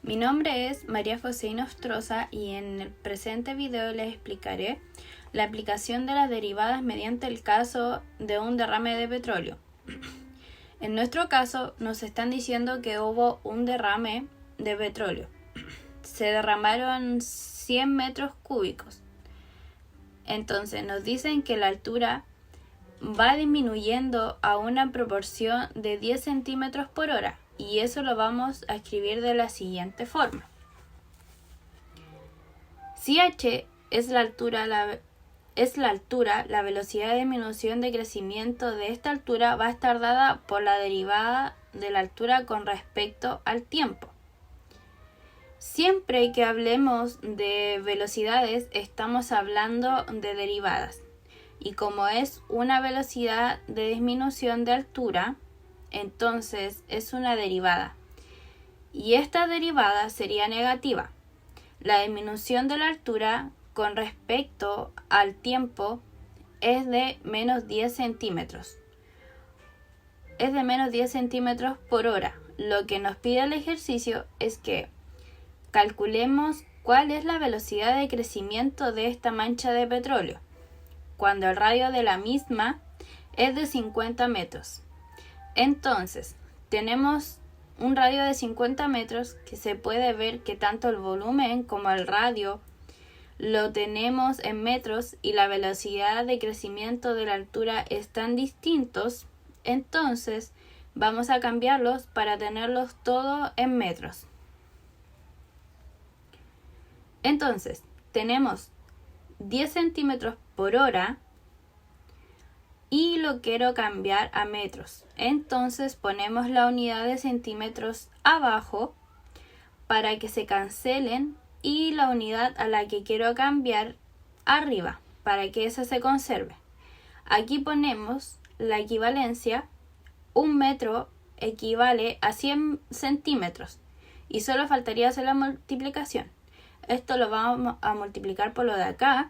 Mi nombre es María José Nostroza y en el presente video les explicaré la aplicación de las derivadas mediante el caso de un derrame de petróleo. En nuestro caso nos están diciendo que hubo un derrame de petróleo. Se derramaron 100 metros cúbicos. Entonces nos dicen que la altura va disminuyendo a una proporción de 10 centímetros por hora. Y eso lo vamos a escribir de la siguiente forma. Si h es la altura, la velocidad de disminución de crecimiento de esta altura va a estar dada por la derivada de la altura con respecto al tiempo. Siempre que hablemos de velocidades, estamos hablando de derivadas. Y como es una velocidad de disminución de altura, entonces es una derivada. Y esta derivada sería negativa. La disminución de la altura con respecto al tiempo es de menos 10 centímetros. Es de menos 10 centímetros por hora. Lo que nos pide el ejercicio es que calculemos cuál es la velocidad de crecimiento de esta mancha de petróleo, cuando el radio de la misma es de 50 metros. Entonces, tenemos un radio de 50 metros que se puede ver que tanto el volumen como el radio lo tenemos en metros y la velocidad de crecimiento de la altura están distintos. Entonces, vamos a cambiarlos para tenerlos todos en metros. Entonces, tenemos 10 centímetros por hora y lo quiero cambiar a metros. Entonces ponemos la unidad de centímetros abajo para que se cancelen y la unidad a la que quiero cambiar arriba para que esa se conserve. Aquí ponemos la equivalencia. Un metro equivale a 100 centímetros y solo faltaría hacer la multiplicación. Esto lo vamos a multiplicar por lo de acá.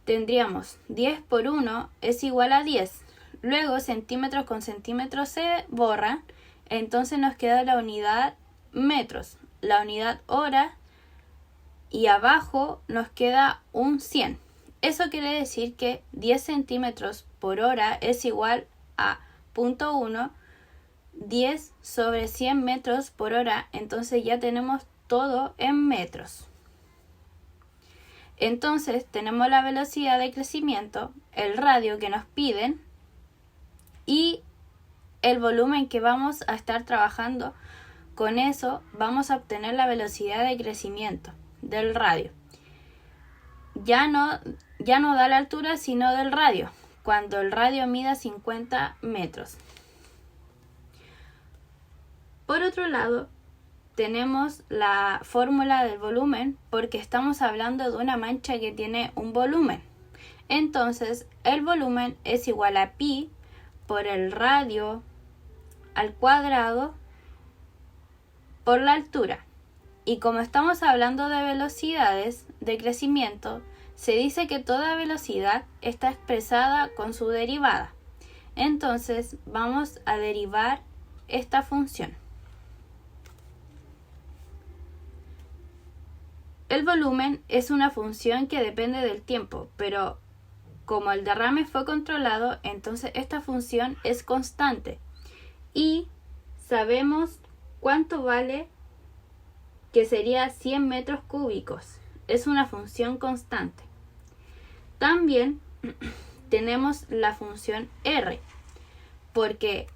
Tendríamos 10 por 1 es igual a 10. Luego centímetros con centímetros se borran. Entonces nos queda la unidad metros, la unidad hora y abajo nos queda un 100. Eso quiere decir que 10 centímetros por hora es igual a 0.1, 10 sobre 100 metros por hora. Entonces ya tenemos todo en metros. Entonces tenemos la velocidad de crecimiento, el radio que nos piden y el volumen que vamos a estar trabajando. Con eso vamos a obtener la velocidad de crecimiento del radio. Ya no da la altura sino del radio, cuando el radio mida 50 metros. Por otro lado, tenemos la fórmula del volumen porque estamos hablando de una mancha que tiene un volumen. Entonces, el volumen es igual a pi por el radio al cuadrado por la altura. Y como estamos hablando de velocidades de crecimiento, se dice que toda velocidad está expresada con su derivada. Entonces, vamos a derivar esta función. El volumen es una función que depende del tiempo, pero como el derrame fue controlado, entonces esta función es constante. Y sabemos cuánto vale, que sería 100 metros cúbicos. Es una función constante. También tenemos la función R, porque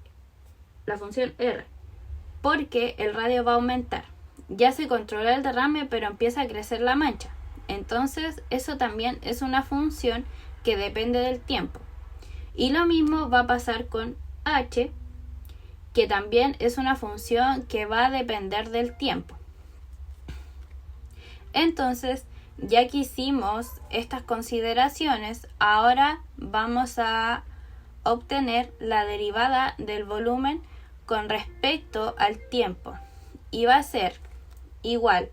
el radio va a aumentar. Ya se controla el derrame, pero empieza a crecer la mancha. Entonces, eso también es una función que depende del tiempo. Y lo mismo va a pasar con h, que también es una función que va a depender del tiempo. Entonces, ya que hicimos estas consideraciones, ahora vamos a obtener la derivada del volumen con respecto al tiempo. Y va a ser igual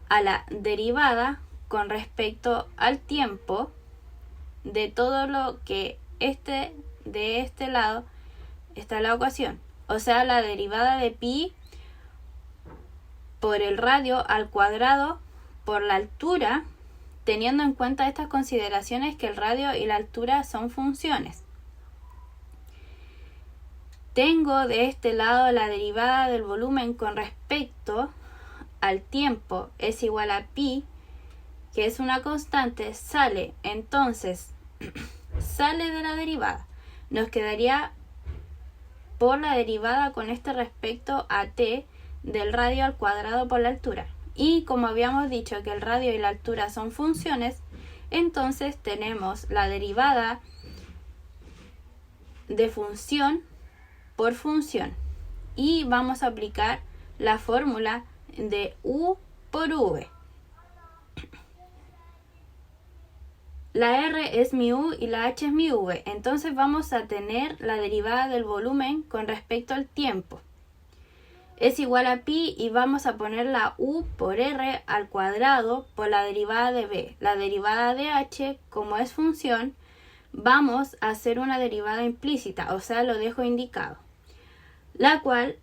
a la derivada con respecto al tiempo de todo lo que de este lado está la ecuación. O sea, la derivada de pi por el radio al cuadrado por la altura, teniendo en cuenta estas consideraciones que el radio y la altura son funciones. Tengo de este lado la derivada del volumen con respecto al tiempo es igual a pi, que es una constante, sale, entonces sale de la derivada. Nos quedaría por la derivada con este respecto a t del radio al cuadrado por la altura. Y como habíamos dicho que el radio y la altura son funciones, entonces tenemos la derivada de función por función. Y vamos a aplicar la fórmula de u por v. La r es mi u y la h es mi v. Entonces vamos a tener la derivada del volumen con respecto al tiempo. Es igual a pi y vamos a poner la u por r al cuadrado por la derivada de v. La derivada de h, como es función, vamos a hacer una derivada implícita, o sea, lo dejo indicado. La cual,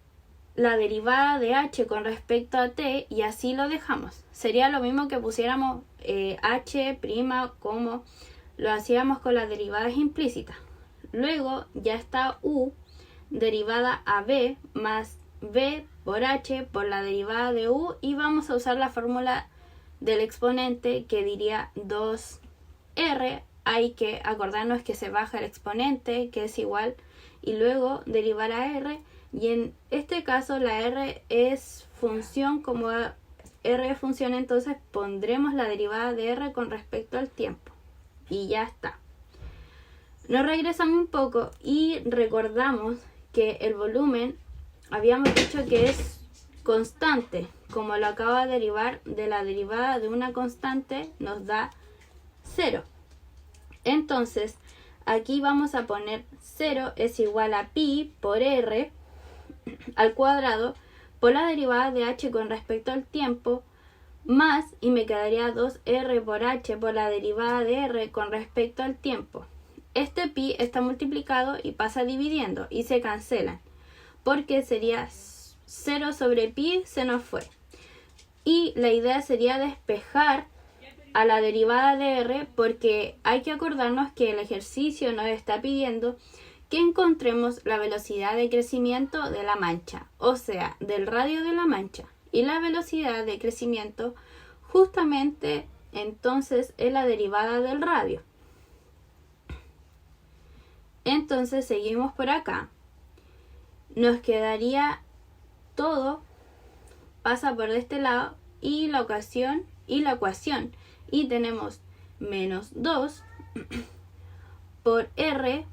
la derivada de h con respecto a t, y así lo dejamos. Sería lo mismo que pusiéramos h' como lo hacíamos con las derivadas implícitas. Luego ya está u derivada a v más v por h por la derivada de u, y vamos a usar la fórmula del exponente que diría 2r. Hay que acordarnos que se baja el exponente, que es igual, y luego derivar a r, y en este caso la r es función, como r es función, entonces pondremos la derivada de r con respecto al tiempo y ya está. Nos regresamos un poco y recordamos que el volumen habíamos dicho que es constante, como lo acaba de derivar de la derivada de una constante nos da 0. Entonces aquí vamos a poner 0 es igual a pi por r al cuadrado por la derivada de h con respecto al tiempo más, y me quedaría 2r por h por la derivada de r con respecto al tiempo. Este pi está multiplicado y pasa dividiendo y se cancelan, porque sería 0 sobre pi, se nos fue. Y la idea sería despejar a la derivada de r, porque hay que acordarnos que el ejercicio nos está pidiendo que encontremos la velocidad de crecimiento de la mancha, o sea, del radio de la mancha, y la velocidad de crecimiento justamente entonces es la derivada del radio. Entonces seguimos por acá. Nos quedaría todo, pasa por este lado, y la ecuación, y tenemos menos 2 por r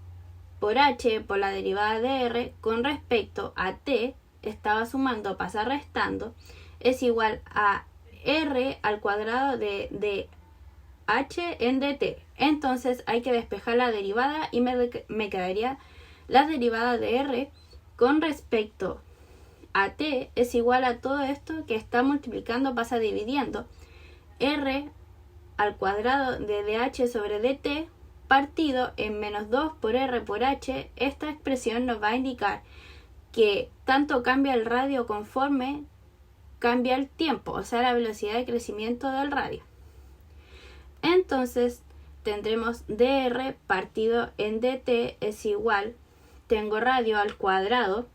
por h por la derivada de r con respecto a t, estaba sumando, pasa restando, es igual a r al cuadrado de h en dt. Entonces hay que despejar la derivada y me quedaría la derivada de r con respecto a t es igual a todo esto que está multiplicando, pasa dividiendo, r al cuadrado de dh sobre dt partido en menos 2 por r por h. Esta expresión nos va a indicar que tanto cambia el radio conforme cambia el tiempo, o sea, la velocidad de crecimiento del radio. Entonces tendremos dr partido en dt es igual, tengo radio al cuadrado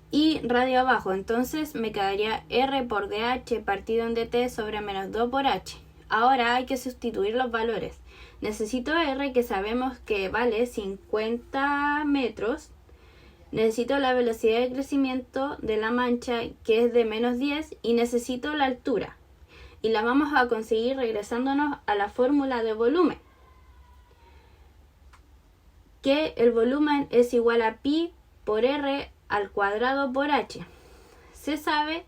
y radio abajo, entonces me quedaría r por dh partido en dt sobre menos 2 por h. Ahora hay que sustituir los valores. Necesito r, que sabemos que vale 50 metros. Necesito la velocidad de crecimiento de la mancha, que es de menos 10, y necesito la altura. Y la vamos a conseguir regresándonos a la fórmula de volumen, que el volumen es igual a pi por r al cuadrado por h. Se sabe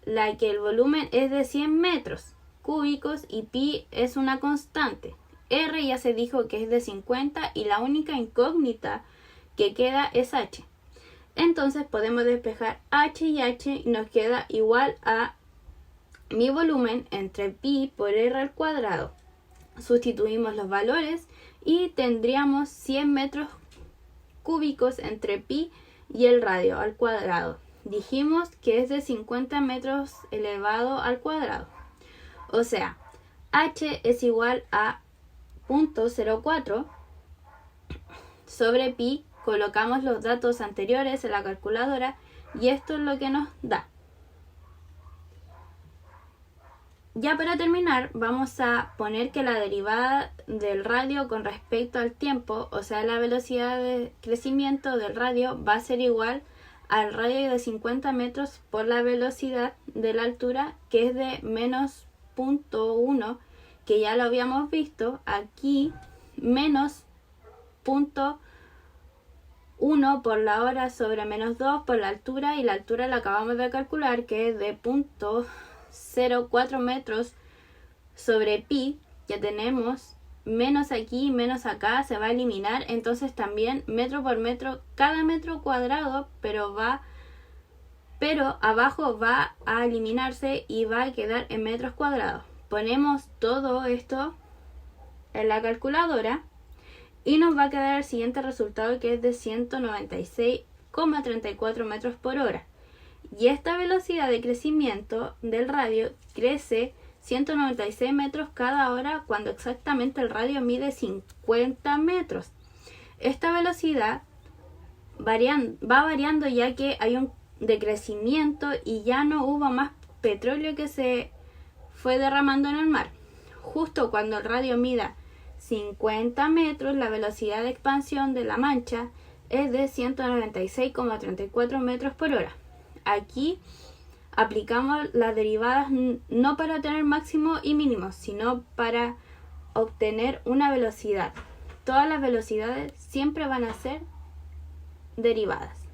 que el volumen es de 100 metros cúbicos y pi es una constante. R ya se dijo que es de 50 y la única incógnita que queda es h. Entonces podemos despejar h y nos queda igual a mi volumen entre pi por r al cuadrado. Sustituimos los valores y tendríamos 100 metros cúbicos entre pi y el radio al cuadrado. dijimos que es de 50 metros elevado al cuadrado. O sea, h es igual a 0.04 sobre pi. Colocamos los datos anteriores en la calculadora y esto es lo que nos da. Ya para terminar, vamos a poner que la derivada del radio con respecto al tiempo, o sea, la velocidad de crecimiento del radio, va a ser igual al radio de 50 metros por la velocidad de la altura, que es de menos 0.1, que ya lo habíamos visto. Aquí, menos 0.1 por la hora sobre menos 2 por la altura, y la altura la acabamos de calcular, que es de 0.04 metros sobre pi. Ya tenemos menos aquí, menos acá, se va a eliminar, entonces también metro por metro, cada metro cuadrado, pero abajo va a eliminarse y va a quedar en metros cuadrados. Ponemos todo esto en la calculadora y nos va a quedar el siguiente resultado, que es de 196,34 metros por hora. Y esta velocidad de crecimiento del radio crece 196 metros cada hora cuando exactamente el radio mide 50 metros. Esta velocidad va variando ya que hay un decrecimiento y ya no hubo más petróleo que se fue derramando en el mar. Justo cuando el radio mida 50 metros, la velocidad de expansión de la mancha es de 196,34 metros por hora. Aquí aplicamos las derivadas no para obtener máximo y mínimo, sino para obtener una velocidad. Todas las velocidades siempre van a ser derivadas.